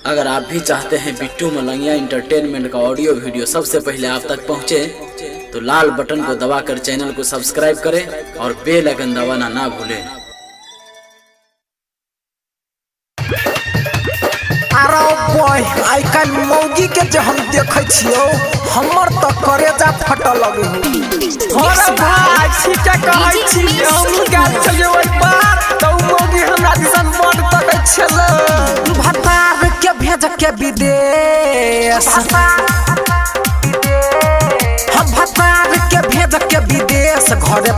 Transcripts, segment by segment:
अगर आप भी चाहते हैं बिट्टू मलंगिया इंटरटेनमेंट का ऑडियो वीडियो सबसे पहले आप तक पहुंचे, तो लाल बटन को दबाकर चैनल को सब्सक्राइब करें और बेल आइकन दबाना ना भूलें। आजकल मौगी के जो हम देखे छियो हमर तो करेजा फटल लगे हो। अरे भाई ठीके कहै छी, हम गेल छलियो एक बार तो मौगी हमरा दिसन बड़ तकै छले। भतार के भेज के विदेश, हम भतार के भेज के विदेश। घरे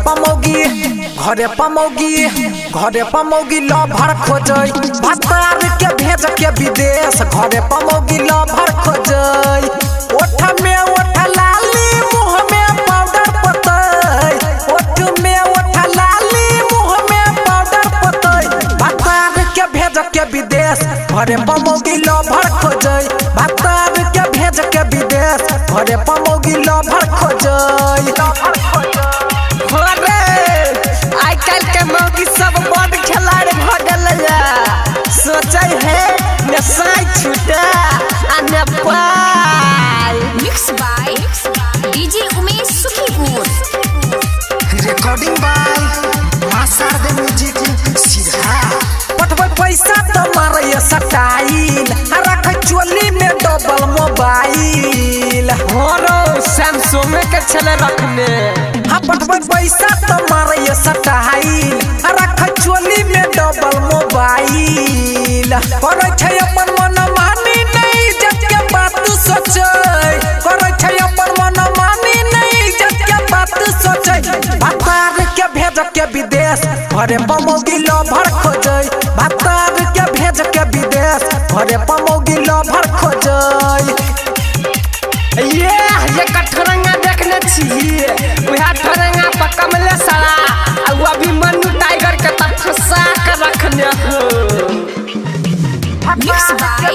पमौगी लभर खोजै। भतार के भेज के विदेश, घरे पमौगी लभर खोजै। ओठ में ओठ लाली, मुँह में पाउडर पोतै। ओठ में ओठ लाली, मुँह में पाउडर पोतै। भतार के भेज के विदेश, घरे पमौगी लभर खोजै। भतार के भेज के विदेश, घरे पमौगी लभर खोजै। आजकल के मौगी सब बड़ खिलाड़ी भ गेलै। सोचै है न साई छूटा आ न पाई। Mix by DJ Umesh Sukhipur. Recording by master the music सीधा। पठबै पैसा तो मारै स्टाइल, रख चोली में डबल मोबाइल। होरो सैमसंग के छले रखने। हाँ पठबै पैसा तो मारै स्टाइल, रख चोली में डबल मोबाइल। करै छै अपन मन मानी नहीं इज्जत के बात सोचै। करै छै अपन मन मानी नहीं इज्जत के बात सोचै। भतार के भेज के विदेश, घरे पमौगी लभर खोजै। भतार के भेज के विदेश, घरे पमौगी लभर खोजै। ये कठरंगा देखने छी, वह ठरंगा पर कमले सरा और अभी मन्नू टाइगर के तब फंसा कर रखने हो। Mix by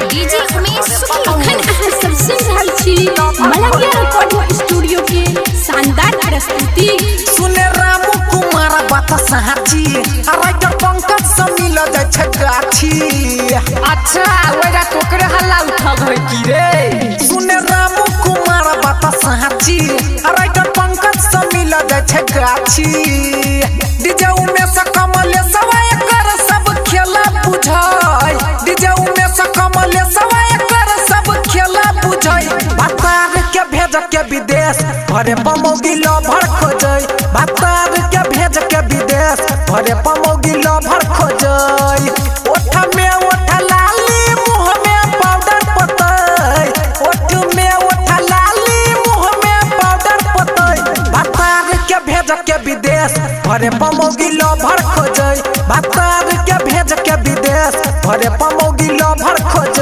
DJ Umesh Sukhipur. सबसे रहल छी मलंगिया रिकॉर्डिंग स्टूडियो के शानदार प्रस्तुति। सुने रामू कुमार बात साची, राइटर पंकज से मिल जाय छै गाछी। अच्छा ओरा कोकरे हल्ला उठब है की रे। सुने रामू कुमार बात साची, राइटर पंकज से मिल जाय छै गाछी। डीजे उमेश कमले सवाय कर सब खेला बुझाय। डीजे उमेश कमले सवाय कर सब खेला बुझाय। भतार के भेज के विदेश, घरे पमौगी लभर खोजै। भतार के भेज के विदेश, घरे पमौगी लभर खोजै। ओठ में ओठ लाली, मुँह में पाउडर पोतै। ओठ में ओठ लाली, मुँह में पाउडर पोतै। भतार के भेज के विदेश, घरे पमौगी लभर खोजै। भतार के भेज के विदेश, घरे पमौगी लभर खोजै।